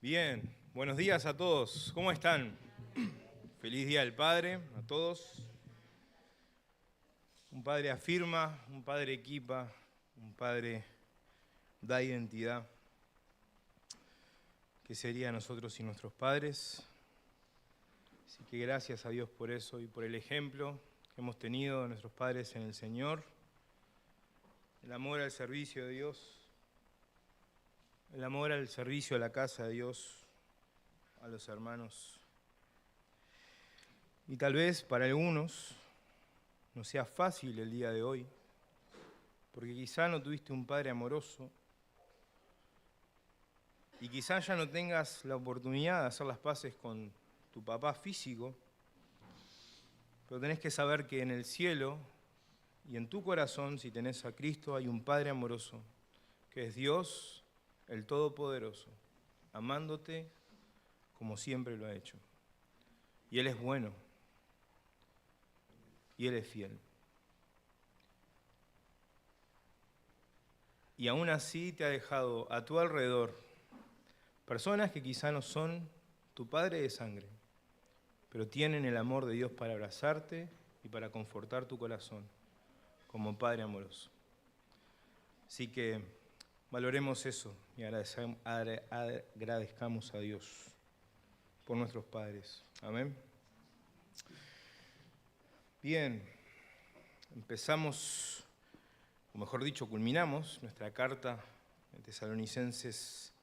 Bien, buenos días a todos. ¿Cómo están? Feliz Día del Padre a todos. Un padre afirma, un padre equipa, un padre da identidad. ¿Qué sería nosotros sin nuestros padres? Así que gracias a Dios por eso y por el ejemplo que hemos tenido de nuestros padres en el Señor. El amor al servicio de Dios, el amor al servicio a la casa de Dios, a los hermanos. Y tal vez para algunos no sea fácil el día de hoy, porque quizá no tuviste un padre amoroso y quizá ya no tengas la oportunidad de hacer las paces con tu papá físico, pero tenés que saber que en el cielo y en tu corazón, si tenés a Cristo, hay un Padre amoroso, que es Dios, el Todopoderoso, amándote como siempre lo ha hecho. Y Él es bueno, y Él es fiel. Y aún así te ha dejado a tu alrededor personas que quizá no son tu padre de sangre, pero tienen el amor de Dios para abrazarte y para confortar tu corazón como Padre amoroso. Así que valoremos eso y agradezcamos a Dios por nuestros padres. Amén. Bien, empezamos, o mejor dicho, culminamos nuestra carta de Tesalonicenses,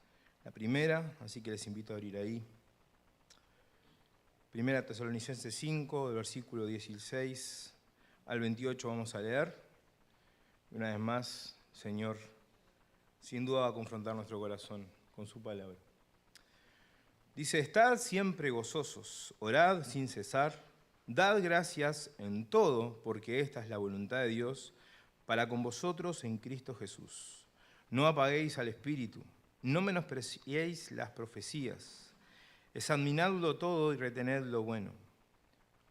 la primera, así que les invito a abrir ahí. Primera Tesalonicenses 5, del versículo 16 al 28 vamos a leer. Y una vez más, Señor, sin duda va a confrontar nuestro corazón con su palabra. Dice, estad siempre gozosos, orad sin cesar, dad gracias en todo, porque esta es la voluntad de Dios para con vosotros en Cristo Jesús. No apaguéis al Espíritu, no menospreciéis las profecías, examinadlo todo y retened lo bueno.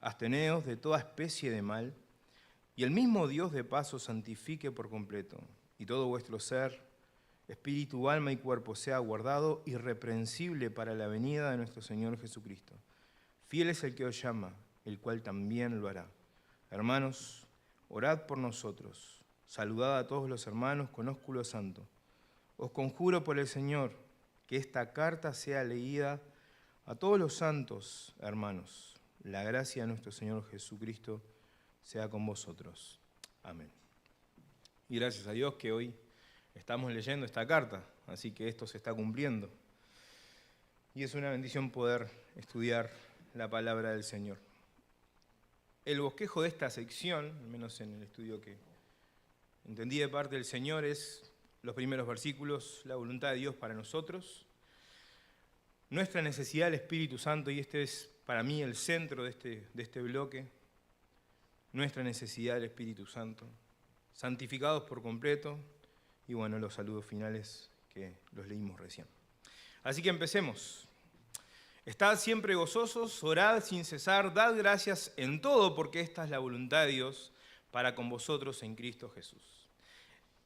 Absteneos de toda especie de mal, y el mismo Dios de paz os santifique por completo, y todo vuestro ser, espíritu, alma y cuerpo sea guardado irreprensible para la venida de nuestro Señor Jesucristo. Fiel es el que os llama, el cual también lo hará. Hermanos, orad por nosotros. Saludad a todos los hermanos con ósculo santo. Os conjuro por el Señor que esta carta sea leída a todos los santos hermanos. La gracia de nuestro Señor Jesucristo sea con vosotros. Amén. Y gracias a Dios que hoy estamos leyendo esta carta, así que esto se está cumpliendo. Y es una bendición poder estudiar la palabra del Señor. El bosquejo de esta sección, al menos en el estudio que entendí de parte del Señor, es los primeros versículos, la voluntad de Dios para nosotros, nuestra necesidad del Espíritu Santo, y este es para mí el centro de este bloque, nuestra necesidad del Espíritu Santo, santificados por completo, y bueno, los saludos finales que los leímos recién. Así que empecemos. Estad siempre gozosos, orad sin cesar, dad gracias en todo, porque esta es la voluntad de Dios para con vosotros en Cristo Jesús.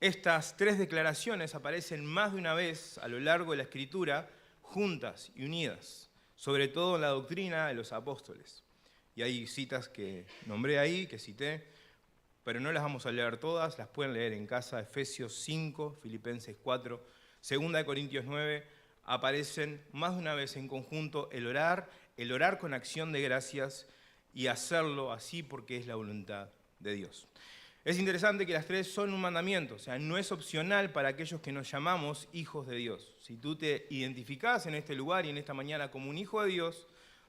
Estas tres declaraciones aparecen más de una vez a lo largo de la Escritura, juntas y unidas, sobre todo en la doctrina de los apóstoles. Y hay citas que nombré ahí, que cité, pero no las vamos a leer todas, las pueden leer en casa. Efesios 5, Filipenses 4, 2 Corintios 9, aparecen más de una vez en conjunto el orar con acción de gracias y hacerlo así porque es la voluntad de Dios. Es interesante que las tres son un mandamiento, o sea, no es opcional para aquellos que nos llamamos hijos de Dios. Si tú te identificás en este lugar y en esta mañana como un hijo de Dios,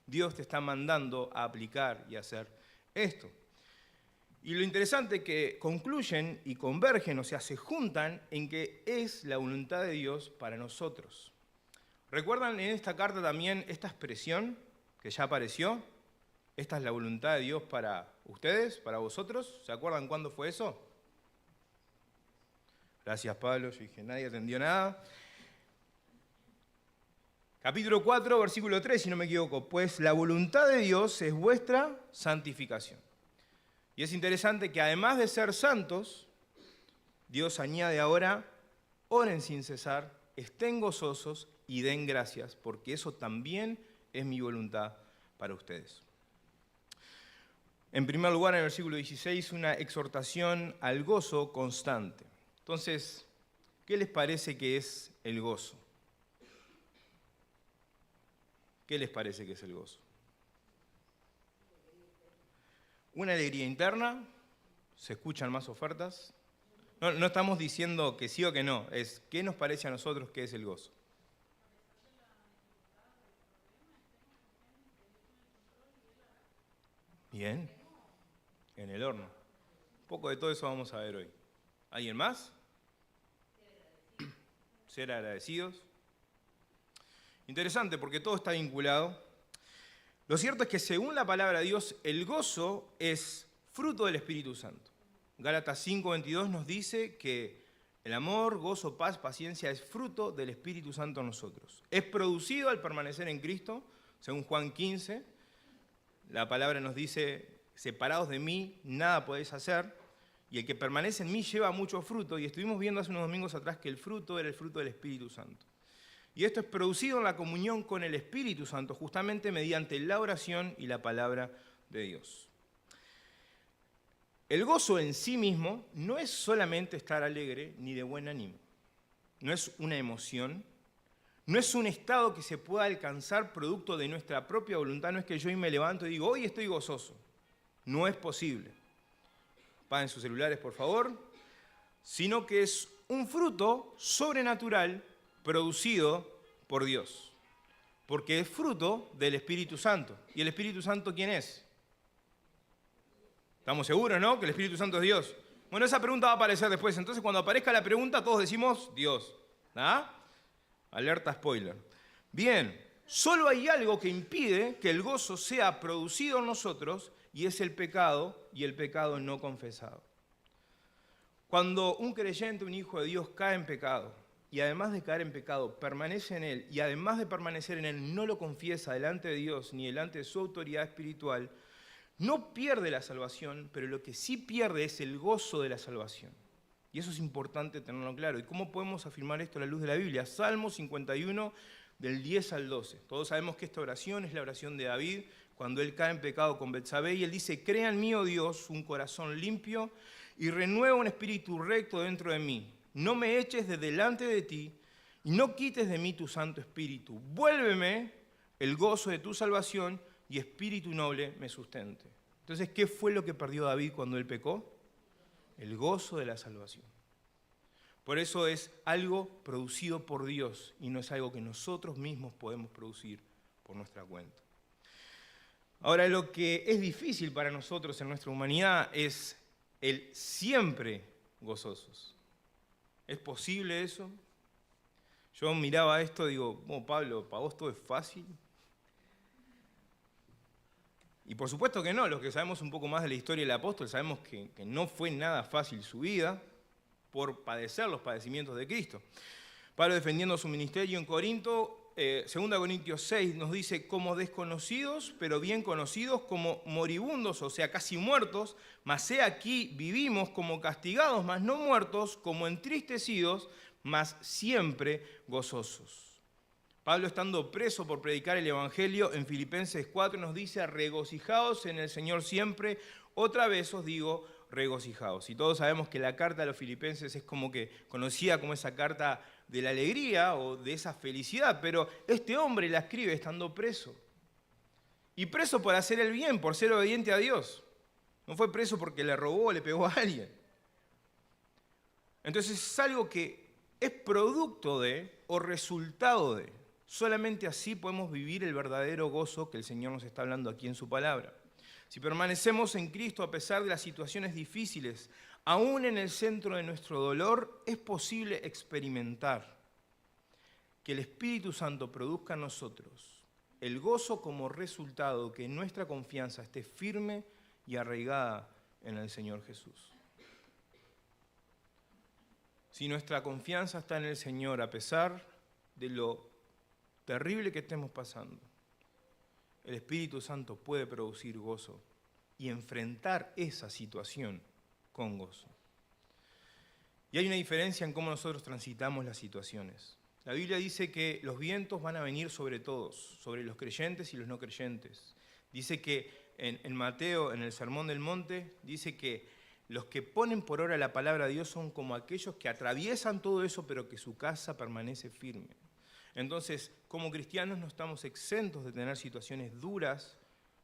Dios te está mandando a aplicar y hacer esto. Y lo interesante es que concluyen y convergen, o sea, se juntan en que es la voluntad de Dios para nosotros. ¿Recuerdan en esta carta también esta expresión que ya apareció? Esta es la voluntad de Dios para ustedes, para vosotros. ¿Se acuerdan cuándo fue eso? Gracias, Pablo. Yo dije, nadie entendió nada. Capítulo 4, versículo 3, si no me equivoco. Pues la voluntad de Dios es vuestra santificación. Y es interesante que además de ser santos, Dios añade ahora, oren sin cesar, estén gozosos y den gracias, porque eso también es mi voluntad para ustedes. En primer lugar, en el versículo 16, una exhortación al gozo constante. Entonces, ¿qué les parece que es el gozo? ¿Qué les parece que es el gozo? Una alegría interna, se escuchan más ofertas. No estamos diciendo que sí o que no, es ¿qué nos parece a nosotros que es el gozo? Bien, en el horno. Un poco de todo eso vamos a ver hoy. ¿Alguien más? Ser agradecidos. Interesante porque todo está vinculado. Lo cierto es que según la palabra de Dios, el gozo es fruto del Espíritu Santo. Gálatas 5:22 nos dice que el amor, gozo, paz, paciencia es fruto del Espíritu Santo en nosotros. Es producido al permanecer en Cristo, según Juan 15. La palabra nos dice, separados de mí, nada podéis hacer. Y el que permanece en mí lleva mucho fruto. Y estuvimos viendo hace unos domingos atrás que el fruto era el fruto del Espíritu Santo. Y esto es producido en la comunión con el Espíritu Santo, justamente mediante la oración y la palabra de Dios. El gozo en sí mismo no es solamente estar alegre ni de buen ánimo. No es una emoción, no es un estado que se pueda alcanzar producto de nuestra propia voluntad. No es que yo hoy me levanto y digo, hoy estoy gozoso. No es posible. Apaguen sus celulares, por favor. Sino que es un fruto sobrenatural producido por Dios. Porque es fruto del Espíritu Santo. ¿Y el Espíritu Santo quién es? ¿Estamos seguros, no? Que el Espíritu Santo es Dios. Bueno, esa pregunta va a aparecer después. Entonces, cuando aparezca la pregunta, todos decimos Dios. ¿Ah? Alerta spoiler. Bien, solo hay algo que impide que el gozo sea producido en nosotros y es el pecado y el pecado no confesado. Cuando un creyente, un hijo de Dios, cae en pecado y además de caer en pecado, permanece en él y además de permanecer en él, no lo confiesa delante de Dios ni delante de su autoridad espiritual, no pierde la salvación, pero lo que sí pierde es el gozo de la salvación. Y eso es importante tenerlo claro. ¿Y cómo podemos afirmar esto a la luz de la Biblia? Salmo 51, del 10 al 12. Todos sabemos que esta oración es la oración de David, cuando él cae en pecado con Betsabé, y él dice, crea en mí, oh Dios, un corazón limpio, y renueva un espíritu recto dentro de mí. No me eches de delante de ti, y no quites de mí tu Santo Espíritu. Vuélveme el gozo de tu salvación, y espíritu noble me sustente. Entonces, ¿qué fue lo que perdió David cuando él pecó? El gozo de la salvación. Por eso es algo producido por Dios y no es algo que nosotros mismos podemos producir por nuestra cuenta. Ahora, lo que es difícil para nosotros en nuestra humanidad es el siempre gozosos. ¿Es posible eso? Yo miraba esto y digo, oh, Pablo, ¿para vos todo es fácil? Y por supuesto que no, los que sabemos un poco más de la historia del apóstol sabemos que no fue nada fácil su vida por padecer los padecimientos de Cristo. Pablo, defendiendo su ministerio en Corinto, 2 Corintios 6 nos dice, como desconocidos, pero bien conocidos, como moribundos, o sea, casi muertos, mas he aquí vivimos como castigados, mas no muertos, como entristecidos, mas siempre gozosos. Pablo, estando preso por predicar el Evangelio, en Filipenses 4 nos dice, regocijaos en el Señor siempre, otra vez os digo, regocijaos. Y todos sabemos que la carta a los filipenses es como que conocida como esa carta de la alegría o de esa felicidad, pero este hombre la escribe estando preso. Y preso por hacer el bien, por ser obediente a Dios. No fue preso porque le robó o le pegó a alguien. Entonces es algo que es producto de o resultado de. Solamente así podemos vivir el verdadero gozo que el Señor nos está hablando aquí en su palabra. Si permanecemos en Cristo a pesar de las situaciones difíciles, aún en el centro de nuestro dolor, es posible experimentar que el Espíritu Santo produzca en nosotros el gozo como resultado que nuestra confianza esté firme y arraigada en el Señor Jesús. Si nuestra confianza está en el Señor, a pesar de lo terrible que estemos pasando, el Espíritu Santo puede producir gozo y enfrentar esa situación con gozo. Y hay una diferencia en cómo nosotros transitamos las situaciones. La Biblia dice que los vientos van a venir sobre todos, sobre los creyentes y los no creyentes. Dice que en Mateo, en el Sermón del Monte, dice que los que ponen por obra la palabra de Dios son como aquellos que atraviesan todo eso, pero que su casa permanece firme. Entonces, como cristianos no estamos exentos de tener situaciones duras,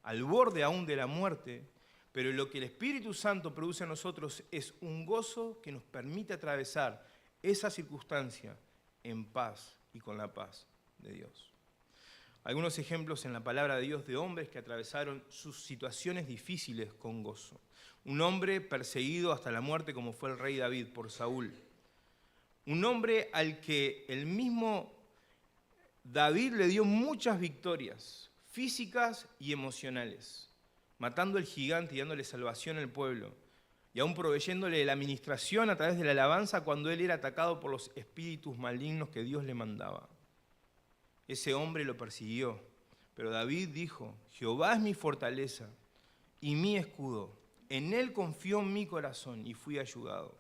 al borde aún de la muerte, pero lo que el Espíritu Santo produce en nosotros es un gozo que nos permite atravesar esa circunstancia en paz y con la paz de Dios. Algunos ejemplos en la palabra de Dios de hombres que atravesaron sus situaciones difíciles con gozo. Un hombre perseguido hasta la muerte como fue el rey David por Saúl. Un hombre al que el mismo David le dio muchas victorias físicas y emocionales, matando al gigante y dándole salvación al pueblo, y aún proveyéndole la administración a través de la alabanza cuando él era atacado por los espíritus malignos que Dios le mandaba. Ese hombre lo persiguió, pero David dijo: Jehová es mi fortaleza y mi escudo, en él confió mi corazón y fui ayudado,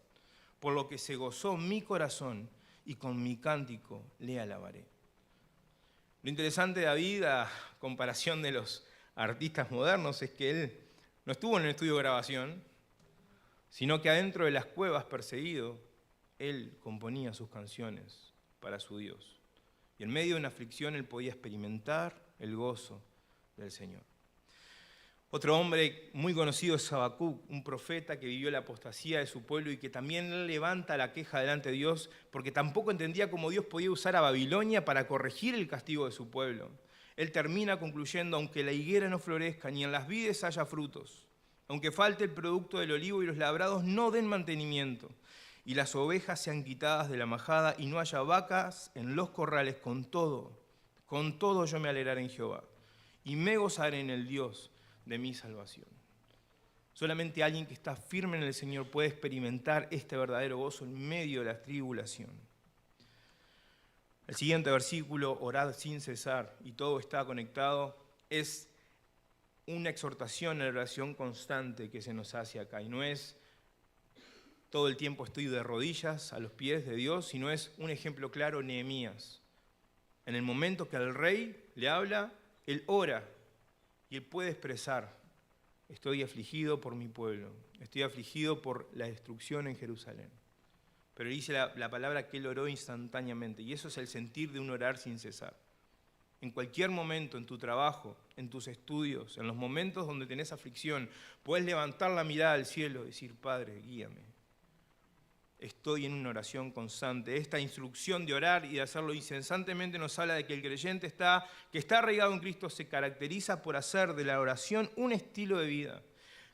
por lo que se gozó mi corazón y con mi cántico le alabaré. Lo interesante de David, a comparación de los artistas modernos, es que él no estuvo en el estudio de grabación, sino que adentro de las cuevas, perseguido, él componía sus canciones para su Dios. Y en medio de una aflicción él podía experimentar el gozo del Señor. Otro hombre muy conocido es Habacuc, un profeta que vivió la apostasía de su pueblo y que también levanta la queja delante de Dios porque tampoco entendía cómo Dios podía usar a Babilonia para corregir el castigo de su pueblo. Él termina concluyendo: aunque la higuera no florezca ni en las vides haya frutos, aunque falte el producto del olivo y los labrados no den mantenimiento, y las ovejas sean quitadas de la majada y no haya vacas en los corrales, con todo yo me alegraré en Jehová y me gozaré en el Dios de mi salvación. Solamente alguien que está firme en el Señor puede experimentar este verdadero gozo en medio de la tribulación. El siguiente versículo, orad sin cesar, y todo está conectado, es una exhortación en la oración constante que se nos hace acá. Y no es todo el tiempo estoy de rodillas a los pies de Dios, sino es un ejemplo claro, Nehemías. En el momento que al rey le habla, él ora y él puede expresar: estoy afligido por mi pueblo, estoy afligido por la destrucción en Jerusalén. Pero dice la palabra que él oró instantáneamente, y eso es el sentir de un orar sin cesar. En cualquier momento, en tu trabajo, en tus estudios, en los momentos donde tenés aflicción, puedes levantar la mirada al cielo y decir: Padre, guíame. Estoy en una oración constante. Esta instrucción de orar y de hacerlo incesantemente nos habla de que el creyente que está arraigado en Cristo se caracteriza por hacer de la oración un estilo de vida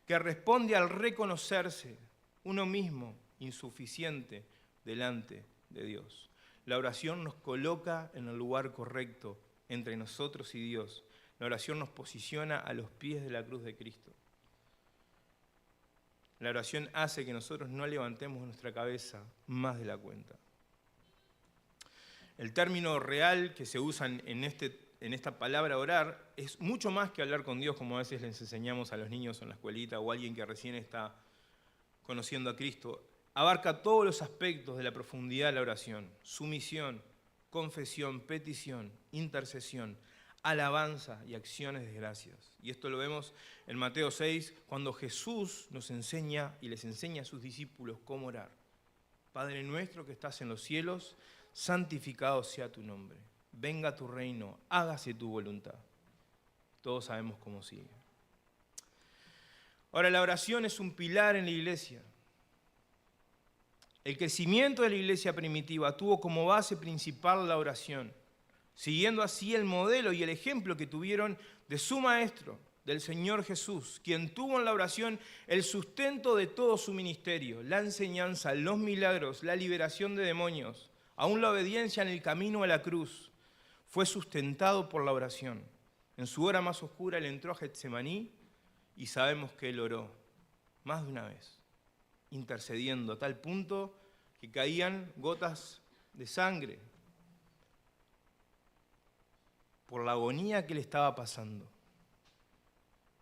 que responde al reconocerse uno mismo insuficiente delante de Dios. La oración nos coloca en el lugar correcto entre nosotros y Dios. La oración nos posiciona a los pies de la cruz de Cristo. La oración hace que nosotros no levantemos nuestra cabeza más de la cuenta. El término real que se usa en esta palabra orar es mucho más que hablar con Dios, como a veces les enseñamos a los niños en la escuelita o a alguien que recién está conociendo a Cristo. Abarca todos los aspectos de la profundidad de la oración: sumisión, confesión, petición, intercesión, alabanza y acciones de gracias. Y esto lo vemos en Mateo 6, cuando Jesús nos enseña y les enseña a sus discípulos cómo orar. Padre nuestro que estás en los cielos, santificado sea tu nombre. Venga tu reino, hágase tu voluntad. Todos sabemos cómo sigue. Ahora, la oración es un pilar en la iglesia. El crecimiento de la iglesia primitiva tuvo como base principal la oración, siguiendo así el modelo y el ejemplo que tuvieron de su maestro, del Señor Jesús, quien tuvo en la oración el sustento de todo su ministerio, la enseñanza, los milagros, la liberación de demonios, aún la obediencia en el camino a la cruz. Fue sustentado por la oración. En su hora más oscura él entró a Getsemaní y sabemos que él oró más de una vez, intercediendo a tal punto que caían gotas de sangre por la agonía que le estaba pasando.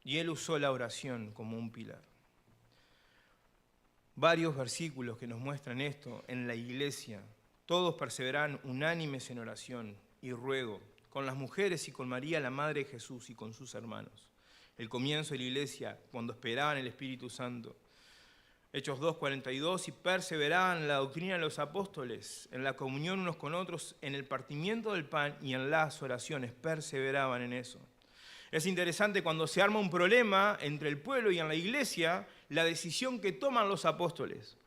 Y él usó la oración como un pilar. Varios versículos que nos muestran esto en la iglesia Todos perseveraban unánimes en oración y ruego, con las mujeres y con María, la Madre de Jesús, y con sus hermanos. El comienzo de la iglesia, cuando esperaban el Espíritu Santo. Hechos 2:42, y perseveraban en la doctrina de los apóstoles, en la comunión unos con otros, en el partimiento del pan y en las oraciones. Perseveraban en eso. Es interesante cuando se arma un problema entre el pueblo y en la iglesia, la decisión que toman los apóstoles.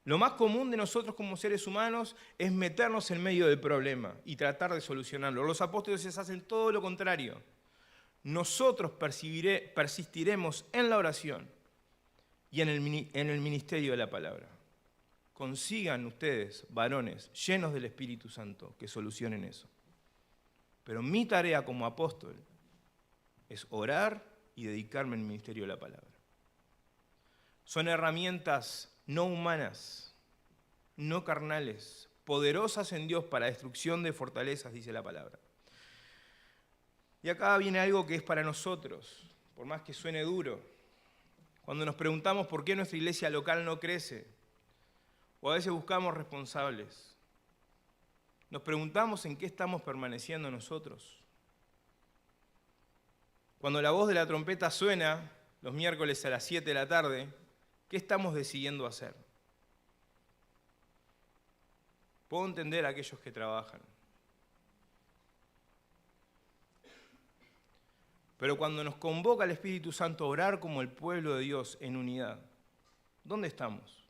Lo más común de nosotros como seres humanos es meternos en medio del problema y tratar de solucionarlo. Los apóstoles hacen todo lo contrario. Nosotros persistiremos en la oración y en el ministerio de la palabra. Consigan ustedes, varones, llenos del Espíritu Santo, que solucionen eso. Pero mi tarea como apóstol es orar y dedicarme al ministerio de la palabra. Son herramientas no humanas, no carnales, poderosas en Dios para destrucción de fortalezas, dice la palabra. Y acá viene algo que es para nosotros, por más que suene duro. Cuando nos preguntamos por qué nuestra iglesia local no crece, o a veces buscamos responsables, nos preguntamos en qué estamos permaneciendo nosotros. Cuando la voz de la trompeta suena, los miércoles a las 7 de la tarde, ¿qué estamos decidiendo hacer? Puedo entender a aquellos que trabajan. Pero cuando nos convoca el Espíritu Santo a orar como el pueblo de Dios en unidad, ¿dónde estamos?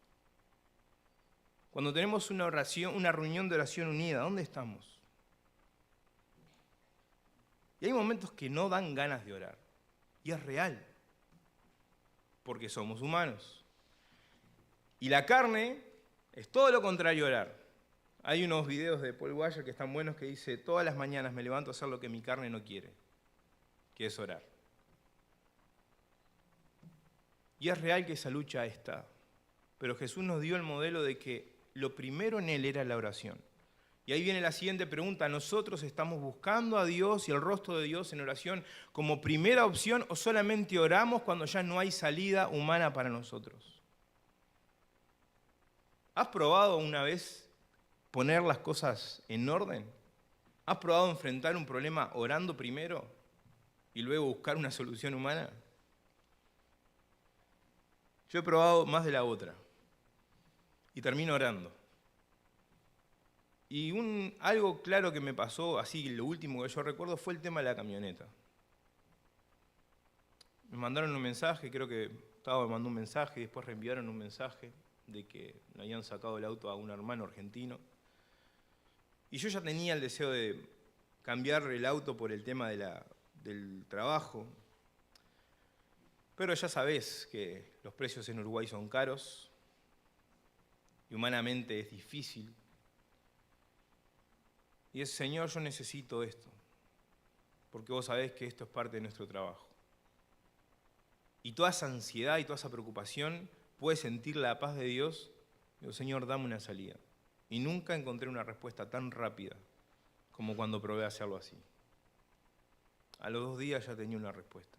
Cuando tenemos una reunión de oración unida, ¿dónde estamos? Y hay momentos que no dan ganas de orar. Y es real. Porque somos humanos. Y la carne es todo lo contrario a orar. Hay unos videos de Paul Washer que están buenos que dice: todas las mañanas me levanto a hacer lo que mi carne no quiere, que es orar. Y es real que esa lucha está. Pero Jesús nos dio el modelo de que lo primero en Él era la oración. Y ahí viene la siguiente pregunta: ¿nosotros estamos buscando a Dios y el rostro de Dios en oración como primera opción o solamente oramos cuando ya no hay salida humana para nosotros? ¿Has probado una vez poner las cosas en orden? ¿Has probado enfrentar un problema orando primero y luego buscar una solución humana? Yo he probado más de la otra y termino orando. Y algo claro que me pasó, así lo último que yo recuerdo, fue el tema de la camioneta. Me mandaron un mensaje, creo que Gustavo me mandó un mensaje y después reenviaron un mensaje de que le habían sacado el auto a un hermano argentino. Y yo ya tenía el deseo de cambiar el auto por el tema del trabajo. Pero ya sabés que los precios en Uruguay son caros y humanamente es difícil. Y es: Señor, yo necesito esto, porque vos sabés que esto es parte de nuestro trabajo. Y toda esa ansiedad y toda esa preocupación, puedes sentir la paz de Dios. Digo: Señor, dame una salida. Y nunca encontré una respuesta tan rápida como cuando probé hacerlo así. A los 2 días ya tenía una respuesta.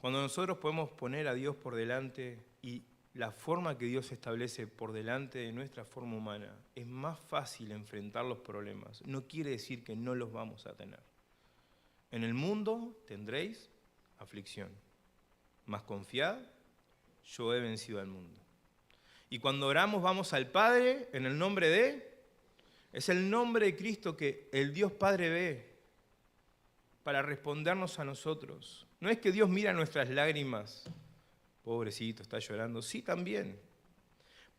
Cuando nosotros podemos poner a Dios por delante y la forma que Dios establece por delante de nuestra forma humana, es más fácil enfrentar los problemas. No quiere decir que no los vamos a tener. En el mundo tendréis aflicción, mas confiad, yo he vencido al mundo. Y cuando oramos vamos al Padre en el nombre de... Es el nombre de Cristo que el Dios Padre ve para respondernos a nosotros. No es que Dios mira nuestras lágrimas. Pobrecito, está llorando. Sí, también.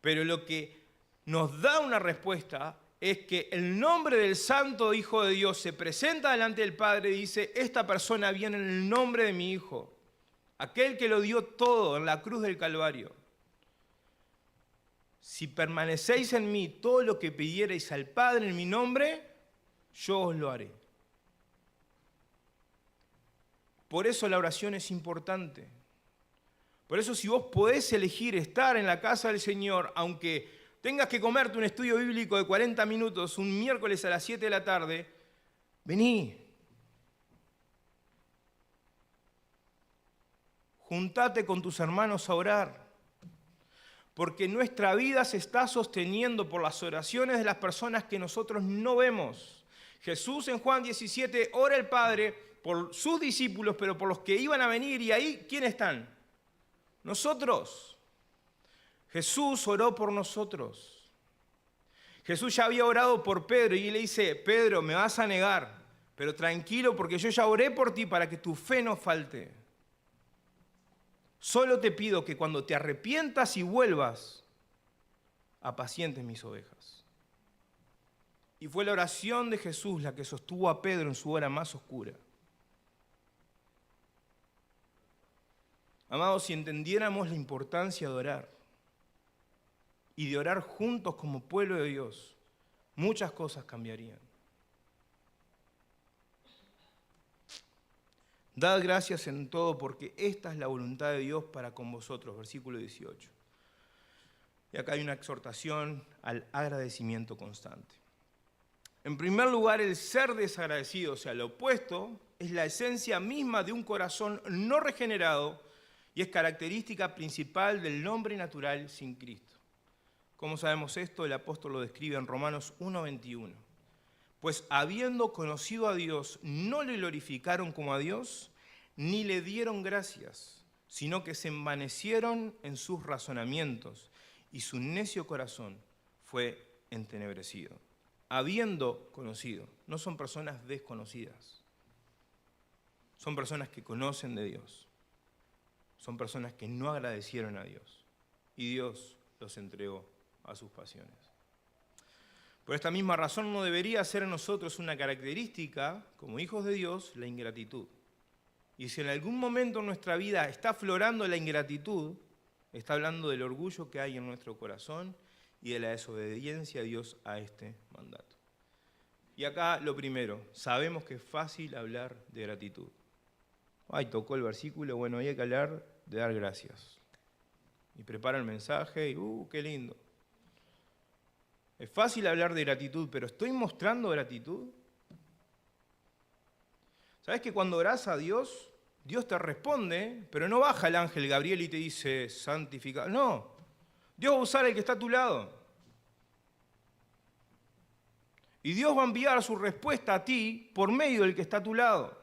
Pero lo que nos da una respuesta es que el nombre del Santo Hijo de Dios se presenta delante del Padre y dice: esta persona viene en el nombre de mi Hijo, aquel que lo dio todo en la cruz del Calvario. Si permanecéis en mí, todo lo que pidierais al Padre en mi nombre, yo os lo haré. Por eso la oración es importante. Por eso, si vos podés elegir estar en la casa del Señor, aunque tengas que comerte un estudio bíblico de 40 minutos un miércoles a las 7 de la tarde, vení. Juntate con tus hermanos a orar. Porque nuestra vida se está sosteniendo por las oraciones de las personas que nosotros no vemos. Jesús en Juan 17 ora al Padre por sus discípulos, pero por los que iban a venir. Y ahí, ¿quiénes están? Nosotros. Jesús oró por nosotros. Jesús ya había orado por Pedro y le dice, Pedro, me vas a negar, pero tranquilo porque yo ya oré por ti para que tu fe no falte. Solo te pido que cuando te arrepientas y vuelvas, apacientes mis ovejas. Y fue la oración de Jesús la que sostuvo a Pedro en su hora más oscura. Amados, si entendiéramos la importancia de orar y de orar juntos como pueblo de Dios, muchas cosas cambiarían. Dad gracias en todo porque esta es la voluntad de Dios para con vosotros, versículo 18. Y acá hay una exhortación al agradecimiento constante. En primer lugar, el ser desagradecido, o sea, lo opuesto, es la esencia misma de un corazón no regenerado y es característica principal del hombre natural sin Cristo. ¿Cómo sabemos esto? El apóstol lo describe en Romanos 1:21. Pues habiendo conocido a Dios, no le glorificaron como a Dios, ni le dieron gracias, sino que se envanecieron en sus razonamientos, y su necio corazón fue entenebrecido. Habiendo conocido, no son personas desconocidas, son personas que conocen de Dios, son personas que no agradecieron a Dios, y Dios los entregó a sus pasiones. Por esta misma razón no debería ser en nosotros una característica, como hijos de Dios, la ingratitud. Y si en algún momento en nuestra vida está aflorando la ingratitud, está hablando del orgullo que hay en nuestro corazón y de la desobediencia a Dios a este mandato. Y acá lo primero, sabemos que es fácil hablar de gratitud. Ay, tocó el versículo, bueno, hay que hablar de dar gracias. Y prepara el mensaje y qué lindo. Es fácil hablar de gratitud, pero ¿estoy mostrando gratitud? ¿Sabes que cuando orás a Dios, Dios te responde, pero no baja el ángel Gabriel y te dice, santificado? No, Dios va a usar el que está a tu lado. Y Dios va a enviar su respuesta a ti por medio del que está a tu lado.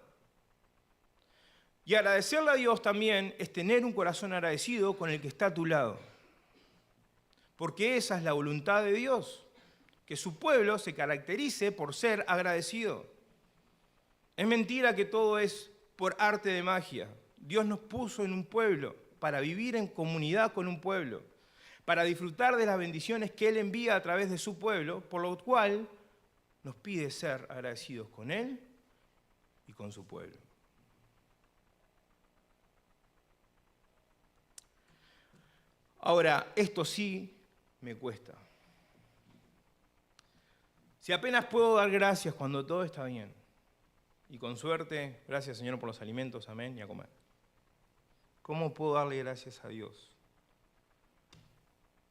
Y agradecerle a Dios también es tener un corazón agradecido con el que está a tu lado. Porque esa es la voluntad de Dios, que su pueblo se caracterice por ser agradecido. Es mentira que todo es por arte de magia. Dios nos puso en un pueblo para vivir en comunidad con un pueblo, para disfrutar de las bendiciones que Él envía a través de su pueblo, por lo cual nos pide ser agradecidos con Él y con su pueblo. Ahora, esto sí me cuesta. Si apenas puedo dar gracias cuando todo está bien, y con suerte, gracias Señor por los alimentos, amén, y a comer. ¿Cómo puedo darle gracias a Dios,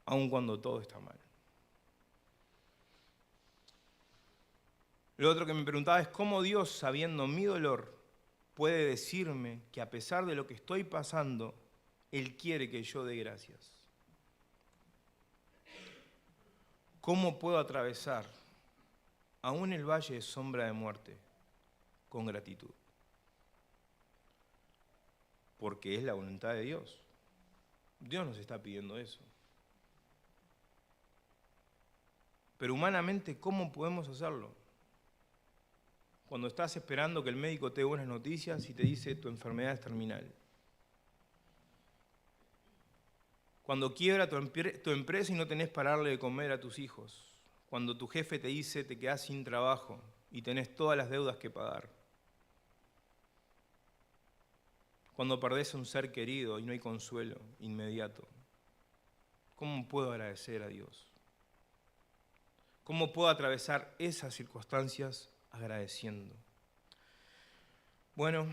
aun cuando todo está mal? Lo otro que me preguntaba es cómo Dios, sabiendo mi dolor, puede decirme que a pesar de lo que estoy pasando, Él quiere que yo dé gracias. ¿Cómo puedo atravesar aún el valle de sombra de muerte con gratitud? Porque es la voluntad de Dios. Dios nos está pidiendo eso. Pero humanamente, ¿cómo podemos hacerlo? Cuando estás esperando que el médico te dé buenas noticias y te dice tu enfermedad es terminal. Cuando quiebra tu empresa y no tenés para darle de comer a tus hijos. Cuando tu jefe te dice te quedás sin trabajo y tenés todas las deudas que pagar. Cuando perdés a un ser querido y no hay consuelo inmediato. ¿Cómo puedo agradecer a Dios? ¿Cómo puedo atravesar esas circunstancias agradeciendo? Bueno,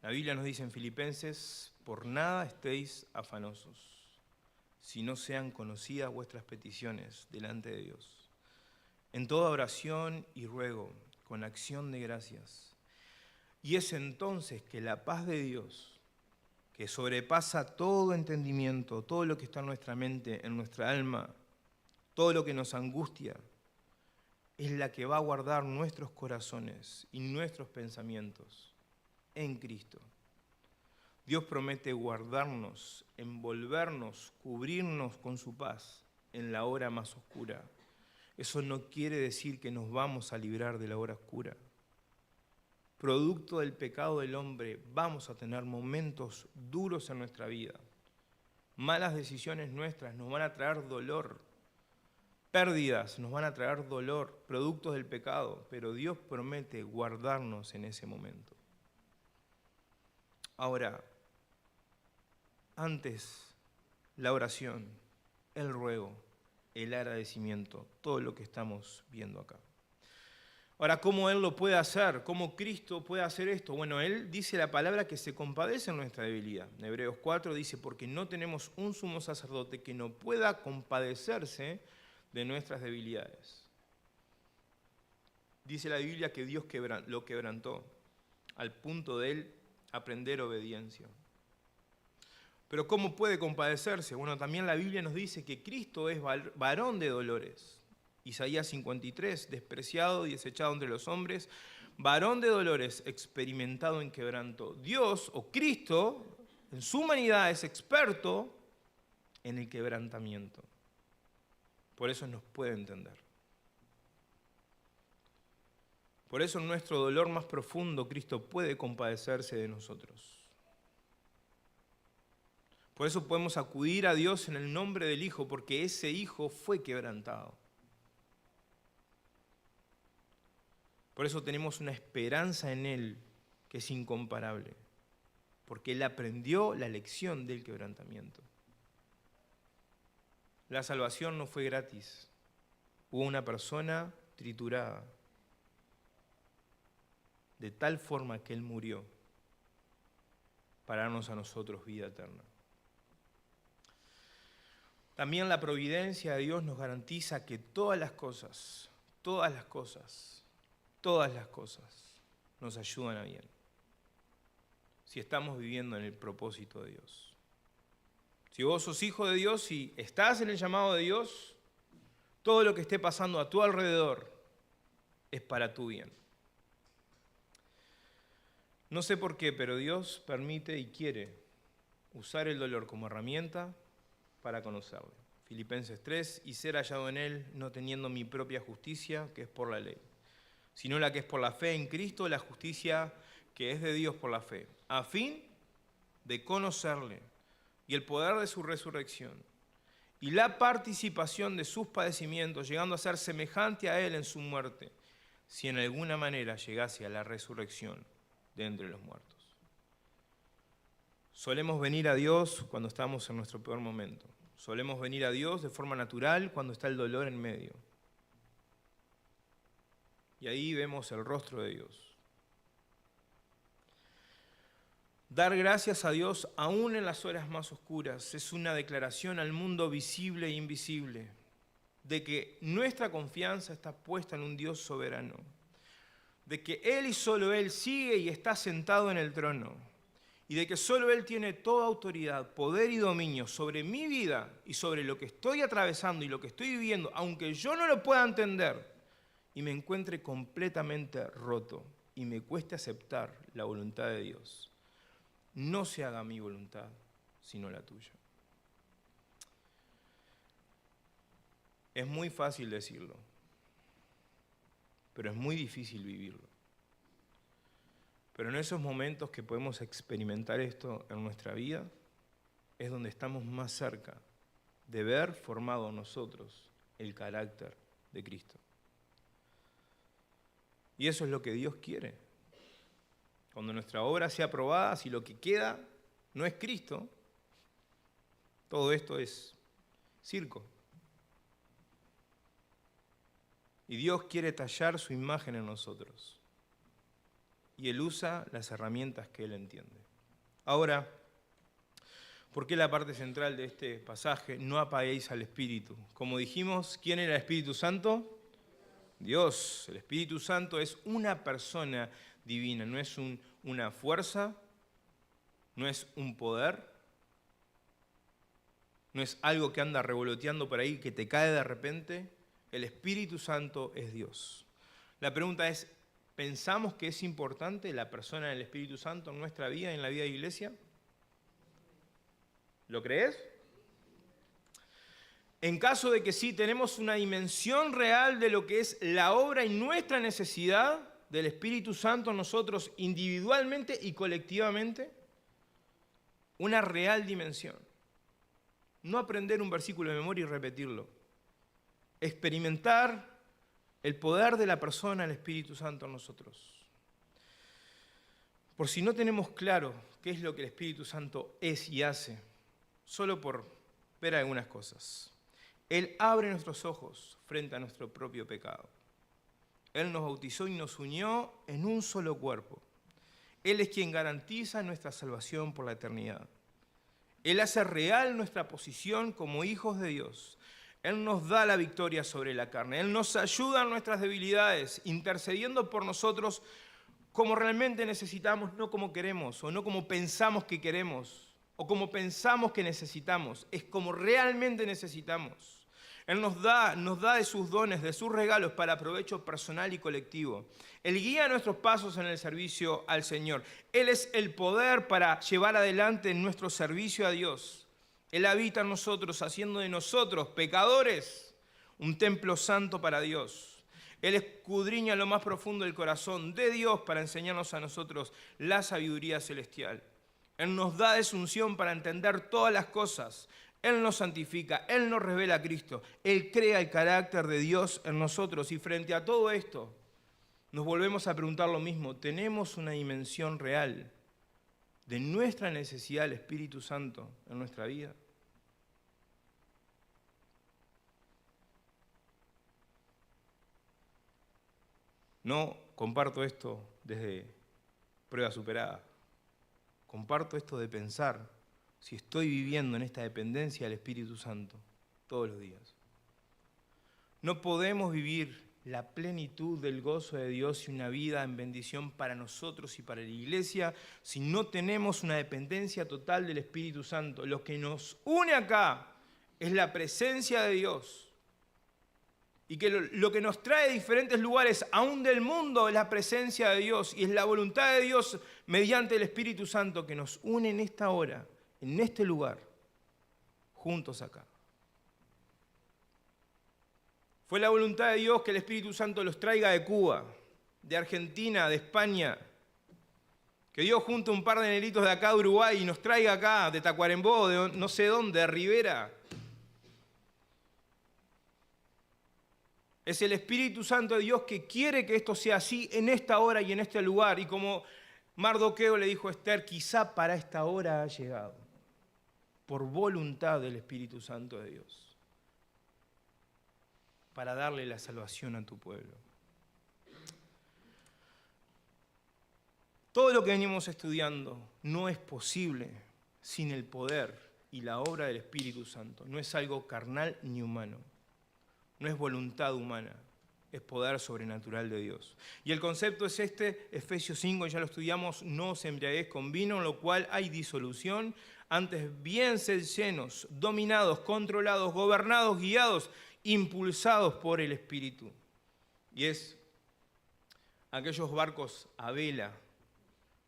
la Biblia nos dice en Filipenses, por nada estéis afanosos, si no sean conocidas vuestras peticiones delante de Dios. En toda oración y ruego, con acción de gracias. Y es entonces que la paz de Dios, que sobrepasa todo entendimiento, todo lo que está en nuestra mente, en nuestra alma, todo lo que nos angustia, es la que va a guardar nuestros corazones y nuestros pensamientos en Cristo. Dios promete guardarnos, envolvernos, cubrirnos con su paz en la hora más oscura. Eso no quiere decir que nos vamos a librar de la hora oscura. Producto del pecado del hombre, vamos a tener momentos duros en nuestra vida. Malas decisiones nuestras nos van a traer dolor. Pérdidas nos van a traer dolor, productos del pecado, pero Dios promete guardarnos en ese momento. Ahora, antes la oración, el ruego, el agradecimiento, todo lo que estamos viendo acá. Ahora, ¿cómo Él lo puede hacer? ¿Cómo Cristo puede hacer esto? Bueno, Él dice la palabra que se compadece en nuestra debilidad. En Hebreos 4 dice, porque no tenemos un sumo sacerdote que no pueda compadecerse de nuestras debilidades. Dice la Biblia que Dios lo quebrantó al punto de Él aprender obediencia. Pero ¿cómo puede compadecerse? Bueno, también la Biblia nos dice que Cristo es varón de dolores. Isaías 53, despreciado y desechado entre los hombres, varón de dolores, experimentado en quebranto. Dios o Cristo, en su humanidad, es experto en el quebrantamiento. Por eso nos puede entender. Por eso en nuestro dolor más profundo, Cristo puede compadecerse de nosotros. Por eso podemos acudir a Dios en el nombre del Hijo, porque ese Hijo fue quebrantado. Por eso tenemos una esperanza en Él que es incomparable, porque Él aprendió la lección del quebrantamiento. La salvación no fue gratis. Hubo una persona triturada, de tal forma que Él murió para darnos a nosotros vida eterna. También la providencia de Dios nos garantiza que todas las cosas nos ayudan a bien, si estamos viviendo en el propósito de Dios. Si vos sos hijo de Dios y estás en el llamado de Dios, todo lo que esté pasando a tu alrededor es para tu bien. No sé por qué, pero Dios permite y quiere usar el dolor como herramienta para conocerle. Filipenses 3, y ser hallado en Él, no teniendo mi propia justicia, que es por la ley, sino la que es por la fe en Cristo, la justicia que es de Dios por la fe, a fin de conocerle y el poder de su resurrección y la participación de sus padecimientos, llegando a ser semejante a Él en su muerte, si en alguna manera llegase a la resurrección de entre los muertos. Solemos venir a Dios cuando estamos en nuestro peor momento. Solemos venir a Dios de forma natural cuando está el dolor en medio. Y ahí vemos el rostro de Dios. Dar gracias a Dios aún en las horas más oscuras es una declaración al mundo visible e invisible de que nuestra confianza está puesta en un Dios soberano, de que Él y solo Él sigue y está sentado en el trono, y de que solo Él tiene toda autoridad, poder y dominio sobre mi vida y sobre lo que estoy atravesando y lo que estoy viviendo, aunque yo no lo pueda entender y me encuentre completamente roto y me cueste aceptar la voluntad de Dios. No se haga mi voluntad, sino la tuya. Es muy fácil decirlo, pero es muy difícil vivirlo. Pero en esos momentos que podemos experimentar esto en nuestra vida, es donde estamos más cerca de ver formado en nosotros el carácter de Cristo. Y eso es lo que Dios quiere. Cuando nuestra obra sea aprobada, si lo que queda no es Cristo, todo esto es circo. Y Dios quiere tallar su imagen en nosotros. Y Él usa las herramientas que Él entiende. Ahora, ¿por qué la parte central de este pasaje? No apaguéis al Espíritu. Como dijimos, ¿quién era el Espíritu Santo? Dios. El Espíritu Santo es una persona divina, no es una fuerza, no es un poder, no es algo que anda revoloteando por ahí, que te cae de repente. El Espíritu Santo es Dios. La pregunta es, ¿pensamos que es importante la persona del Espíritu Santo en nuestra vida, en la vida de la iglesia? ¿Lo crees? En caso de que sí, tenemos una dimensión real de lo que es la obra y nuestra necesidad del Espíritu Santo en nosotros individualmente y colectivamente, una real dimensión. No aprender un versículo de memoria y repetirlo. Experimentar el poder de la persona, el Espíritu Santo en nosotros. Por si no tenemos claro qué es lo que el Espíritu Santo es y hace, solo por ver algunas cosas. Él abre nuestros ojos frente a nuestro propio pecado. Él nos bautizó y nos unió en un solo cuerpo. Él es quien garantiza nuestra salvación por la eternidad. Él hace real nuestra posición como hijos de Dios. Él nos da la victoria sobre la carne. Él nos ayuda en nuestras debilidades, intercediendo por nosotros como realmente necesitamos, no como queremos, o no como pensamos que queremos, o como pensamos que necesitamos. Es como realmente necesitamos. Él nos da de sus dones, de sus regalos para provecho personal y colectivo. Él guía nuestros pasos en el servicio al Señor. Él es el poder para llevar adelante nuestro servicio a Dios. Él habita en nosotros, haciendo de nosotros, pecadores, un templo santo para Dios. Él escudriña lo más profundo del corazón de Dios para enseñarnos a nosotros la sabiduría celestial. Él nos da de su unción para entender todas las cosas. Él nos santifica, Él nos revela a Cristo. Él crea el carácter de Dios en nosotros. Y frente a todo esto, nos volvemos a preguntar lo mismo. ¿Tenemos una dimensión real de nuestra necesidad del Espíritu Santo en nuestra vida? No comparto esto desde prueba superada. Comparto esto de pensar si estoy viviendo en esta dependencia del Espíritu Santo todos los días. No podemos vivir la plenitud del gozo de Dios y una vida en bendición para nosotros y para la iglesia si no tenemos una dependencia total del Espíritu Santo. Lo que nos une acá es la presencia de Dios. Y que lo que nos trae de diferentes lugares, aún del mundo, es la presencia de Dios y es la voluntad de Dios mediante el Espíritu Santo que nos une en esta hora, en este lugar, juntos acá. Fue la voluntad de Dios que el Espíritu Santo los traiga de Cuba, de Argentina, de España, que Dios junte un par de negritos de acá de Uruguay y nos traiga acá, de Tacuarembó, de no sé dónde, de Rivera. Es el Espíritu Santo de Dios que quiere que esto sea así en esta hora y en este lugar. Y como Mardoqueo le dijo a Esther, quizá para esta hora ha llegado, por voluntad del Espíritu Santo de Dios, para darle la salvación a tu pueblo. Todo lo que venimos estudiando no es posible sin el poder y la obra del Espíritu Santo. No es algo carnal ni humano. No es voluntad humana, es poder sobrenatural de Dios. Y el concepto es este, Efesios 5, ya lo estudiamos, no os embriaguéis con vino, en lo cual hay disolución, antes bien sed llenos, dominados, controlados, gobernados, guiados, impulsados por el Espíritu. Y es aquellos barcos a vela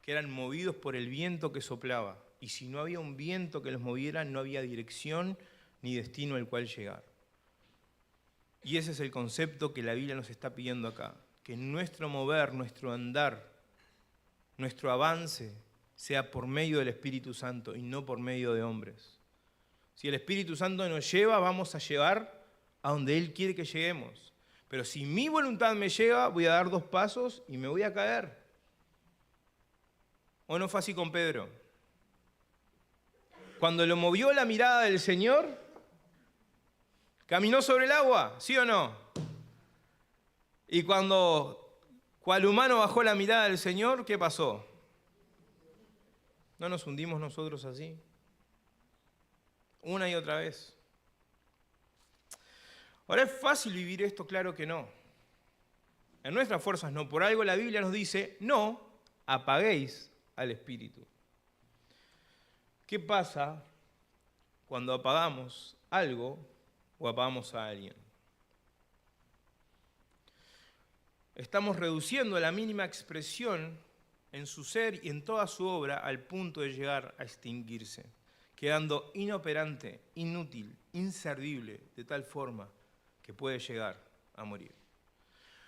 que eran movidos por el viento que soplaba. Y si no había un viento que los moviera, no había dirección ni destino al cual llegar. Y ese es el concepto que la Biblia nos está pidiendo acá, que nuestro mover, nuestro andar, nuestro avance sea por medio del Espíritu Santo y no por medio de hombres. Si el Espíritu Santo nos lleva, vamos a llevar a donde Él quiere que lleguemos. Pero si mi voluntad me lleva, voy a dar 2 pasos y me voy a caer. ¿O no fue así con Pedro? Cuando lo movió la mirada del Señor, caminó sobre el agua, ¿sí o no? Y cual humano bajó la mirada del Señor, ¿qué pasó? ¿No nos hundimos nosotros así? Una y otra vez. Ahora, ¿es fácil vivir esto? Claro que no. En nuestras fuerzas no. Por algo la Biblia nos dice, no apaguéis al Espíritu. ¿Qué pasa cuando apagamos algo o apagamos a alguien? Estamos reduciendo la mínima expresión en su ser y en toda su obra al punto de llegar a extinguirse, quedando inoperante, inútil, inservible, de tal forma que puede llegar a morir.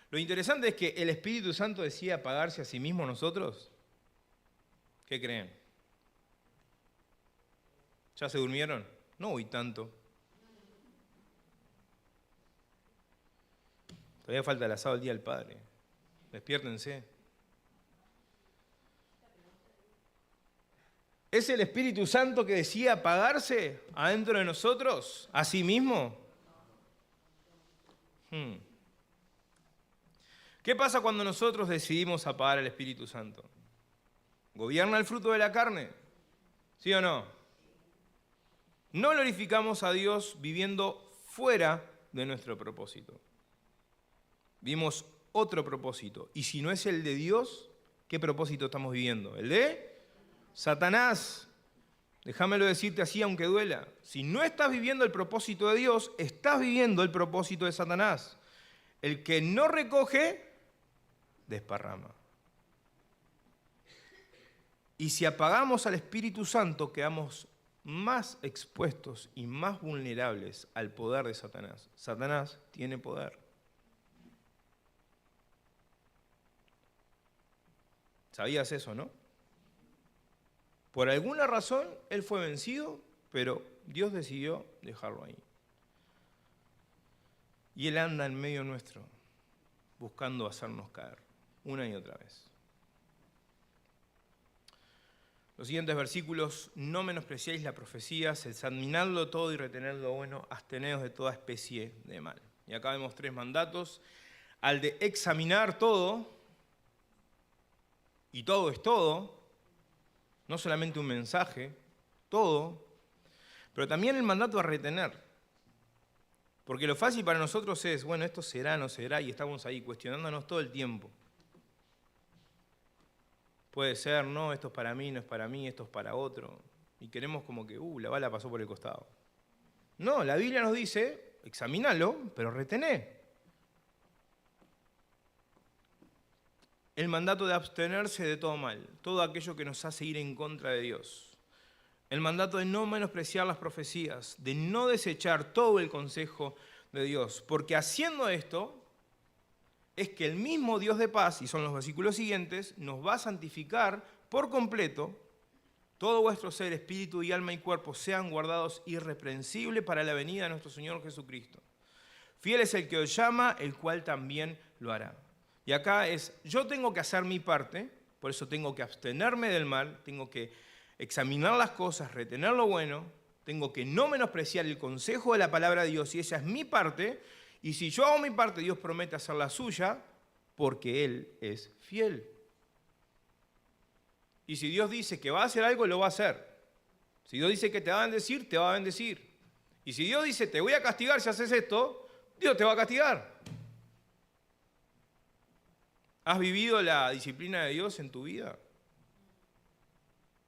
Lo interesante es que el Espíritu Santo decide apagarse a sí mismo nosotros. ¿Qué creen? ¿Ya se durmieron? No hoy tanto. Todavía falta el asado del Día del Padre. Despiértense. ¿Es el Espíritu Santo que decide apagarse adentro de nosotros, a sí mismo? ¿Qué pasa cuando nosotros decidimos apagar al Espíritu Santo? ¿Gobierna el fruto de la carne? ¿Sí o no? No glorificamos a Dios viviendo fuera de nuestro propósito. Vimos otro propósito. Y si no es el de Dios, ¿qué propósito estamos viviendo? ¿El de Satanás? Déjamelo decirte así, aunque duela. Si no estás viviendo el propósito de Dios, estás viviendo el propósito de Satanás. El que no recoge, desparrama. Y si apagamos al Espíritu Santo, quedamos más expuestos y más vulnerables al poder de Satanás. Satanás tiene poder. ¿Sabías eso, no? Por alguna razón, él fue vencido, pero Dios decidió dejarlo ahí. Y él anda en medio nuestro, buscando hacernos caer, una y otra vez. Los siguientes versículos: no menospreciéis la profecía, examinadlo todo y retened lo bueno, absteneos de toda especie de mal. Y acá vemos 3 mandatos. Al de examinar todo, y todo es todo, no solamente un mensaje, todo, pero también el mandato a retener. Porque lo fácil para nosotros es, bueno, esto será, no será, y estamos ahí cuestionándonos todo el tiempo. Puede ser, no, esto es para mí, no es para mí, esto es para otro. Y queremos como que, la bala pasó por el costado. No, la Biblia nos dice, examínalo, pero retené. El mandato de abstenerse de todo mal, todo aquello que nos hace ir en contra de Dios. El mandato de no menospreciar las profecías, de no desechar todo el consejo de Dios. Porque haciendo esto, es que el mismo Dios de paz, y son los versículos siguientes, nos va a santificar por completo. Todo vuestro ser, espíritu y alma y cuerpo sean guardados irreprensibles para la venida de nuestro Señor Jesucristo. Fiel es el que os llama, el cual también lo hará. Y acá es, yo tengo que hacer mi parte, por eso tengo que abstenerme del mal, tengo que examinar las cosas, retener lo bueno, tengo que no menospreciar el consejo de la palabra de Dios, y esa es mi parte. Y si yo hago mi parte, Dios promete hacer la suya, porque Él es fiel. Y si Dios dice que va a hacer algo, lo va a hacer. Si Dios dice que te va a bendecir, te va a bendecir. Y si Dios dice, te voy a castigar si haces esto, Dios te va a castigar. ¿Has vivido la disciplina de Dios en tu vida?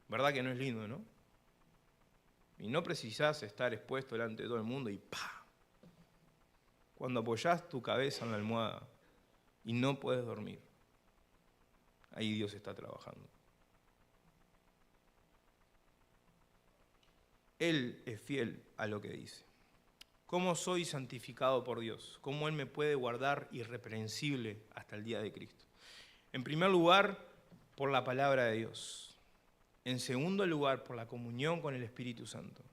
¿Verdad que no es lindo, no? Y no precisás estar expuesto delante de todo el mundo y ¡pah! Cuando apoyás tu cabeza en la almohada y no puedes dormir, ahí Dios está trabajando. Él es fiel a lo que dice. ¿Cómo soy santificado por Dios? ¿Cómo Él me puede guardar irreprensible hasta el día de Cristo? En primer lugar, por la palabra de Dios. En segundo lugar, por la comunión con el Espíritu Santo.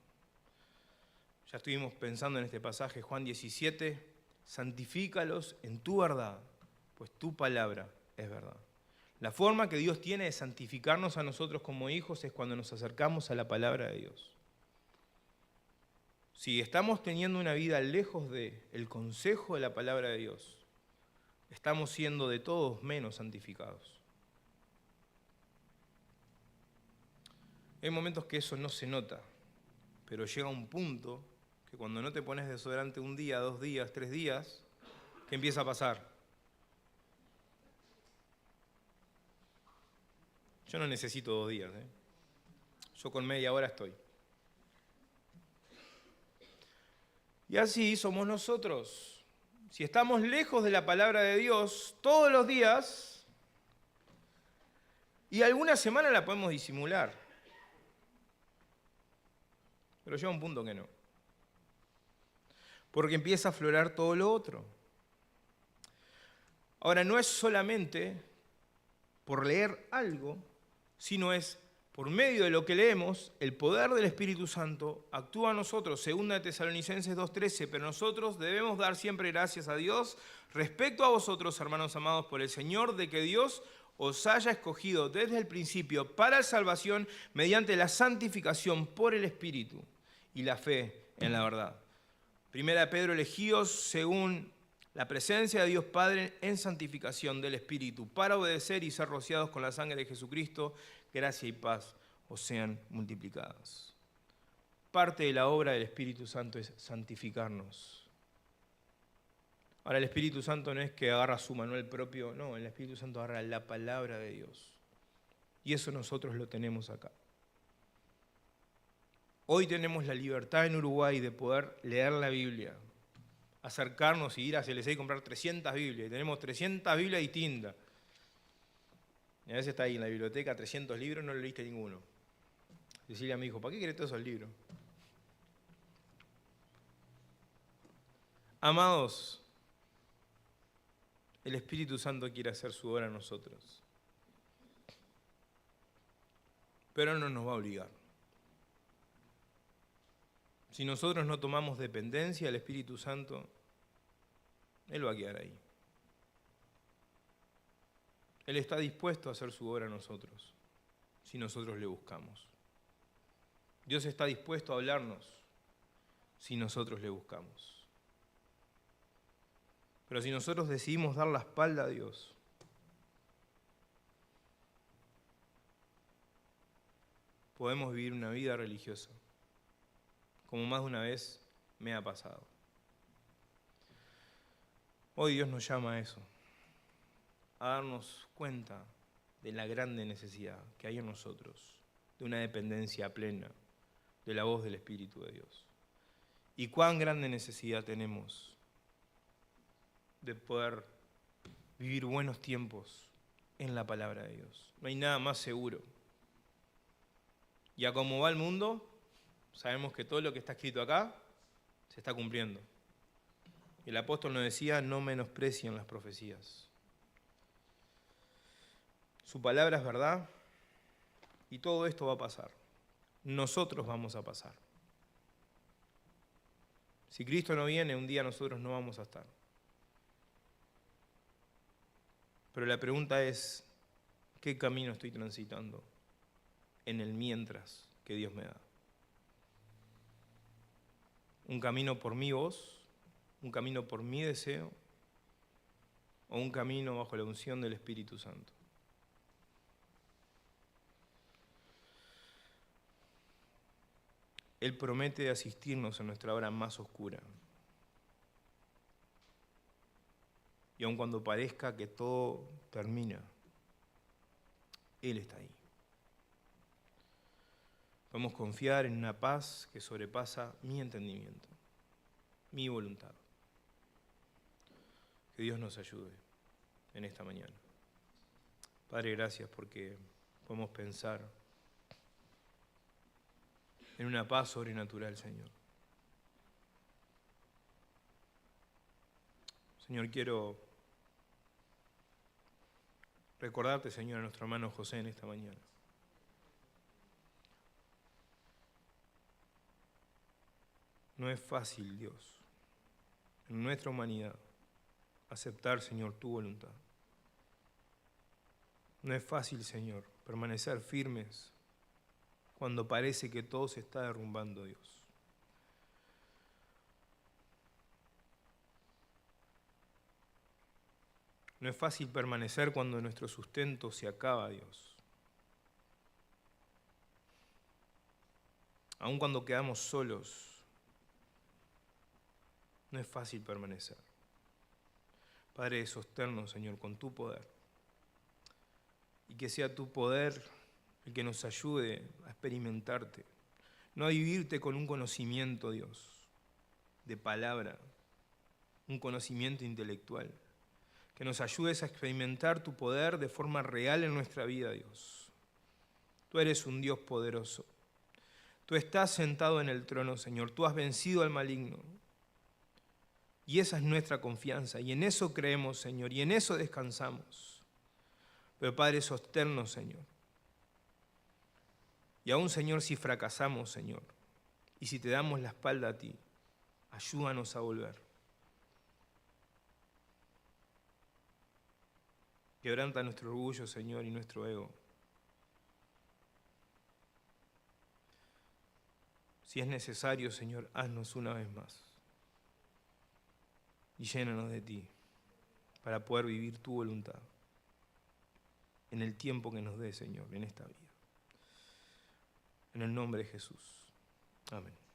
Ya estuvimos pensando en este pasaje, Juan 17, santifícalos en tu verdad, pues tu palabra es verdad. La forma que Dios tiene de santificarnos a nosotros como hijos es cuando nos acercamos a la palabra de Dios. Si estamos teniendo una vida lejos del consejo de la palabra de Dios, estamos siendo de todos menos santificados. Hay momentos que eso no se nota, pero llega un punto que cuando no te pones desodorante un día, 2 días, 3 días, ¿qué empieza a pasar? Yo no necesito 2 días, yo con media hora estoy. Y así somos nosotros. Si estamos lejos de la palabra de Dios todos los días, y alguna semana la podemos disimular, pero llega un punto que no. Porque empieza a aflorar todo lo otro. Ahora, no es solamente por leer algo, sino es por medio de lo que leemos, el poder del Espíritu Santo actúa en nosotros, 2 Tesalonicenses 2:13, pero nosotros debemos dar siempre gracias a Dios respecto a vosotros, hermanos amados, por el Señor, de que Dios os haya escogido desde el principio para la salvación mediante la santificación por el Espíritu y la fe en la verdad. Primera de Pedro, elegidos según la presencia de Dios Padre en santificación del Espíritu, para obedecer y ser rociados con la sangre de Jesucristo, gracia y paz os sean multiplicadas. Parte de la obra del Espíritu Santo es santificarnos. Ahora, el Espíritu Santo no es que agarra su manual propio, no, el Espíritu Santo agarra la palabra de Dios. Y eso nosotros lo tenemos acá. Hoy tenemos la libertad en Uruguay de poder leer la Biblia, acercarnos y ir a CLC y comprar 300 Biblias. Y tenemos 300 Biblias distintas. Y a veces está ahí en la biblioteca, 300 libros, no leíste ninguno. Cecilia me dijo, ¿para qué querés todos esos libros? Amados, el Espíritu Santo quiere hacer su obra en nosotros. Pero no nos va a obligar. Si nosotros no tomamos dependencia del Espíritu Santo, Él va a quedar ahí. Él está dispuesto a hacer su obra en nosotros, si nosotros le buscamos. Dios está dispuesto a hablarnos, si nosotros le buscamos. Pero si nosotros decidimos dar la espalda a Dios, podemos vivir una vida religiosa, como más de una vez me ha pasado. Hoy Dios nos llama a eso, a darnos cuenta de la grande necesidad que hay en nosotros, de una dependencia plena de la voz del Espíritu de Dios. Y cuán grande necesidad tenemos de poder vivir buenos tiempos en la palabra de Dios. No hay nada más seguro. Y a cómo va el mundo, sabemos que todo lo que está escrito acá se está cumpliendo. El apóstol nos decía, no menosprecien las profecías. Su palabra es verdad y todo esto va a pasar. Nosotros vamos a pasar. Si Cristo no viene, un día nosotros no vamos a estar. Pero la pregunta es, ¿qué camino estoy transitando en el mientras que Dios me da? ¿Un camino por mi voz? ¿Un camino por mi deseo? ¿O un camino bajo la unción del Espíritu Santo? Él promete asistirnos en nuestra hora más oscura. Y aun cuando parezca que todo termina, Él está ahí. Podemos confiar en una paz que sobrepasa mi entendimiento, mi voluntad. Que Dios nos ayude en esta mañana. Padre, gracias porque podemos pensar en una paz sobrenatural, Señor. Señor, quiero recordarte, Señor, a nuestro hermano José en esta mañana. No es fácil, Dios, en nuestra humanidad, aceptar, Señor, tu voluntad. No es fácil, Señor, permanecer firmes cuando parece que todo se está derrumbando, Dios. No es fácil permanecer cuando nuestro sustento se acaba, Dios. Aun cuando quedamos solos, no es fácil permanecer. Padre, sosténnos, Señor, con tu poder. Y que sea tu poder el que nos ayude a experimentarte, no a vivirte con un conocimiento, Dios, de palabra, un conocimiento intelectual, que nos ayudes a experimentar tu poder de forma real en nuestra vida, Dios. Tú eres un Dios poderoso. Tú estás sentado en el trono, Señor. Tú has vencido al maligno. Y esa es nuestra confianza. Y en eso creemos, Señor. Y en eso descansamos. Pero, Padre, sosténnos, Señor. Y aún, Señor, si fracasamos, Señor, y si te damos la espalda a ti, ayúdanos a volver. Quebranta nuestro orgullo, Señor, y nuestro ego. Si es necesario, Señor, haznos una vez más. Y llénanos de ti, para poder vivir tu voluntad en el tiempo que nos dé, Señor, en esta vida. En el nombre de Jesús. Amén.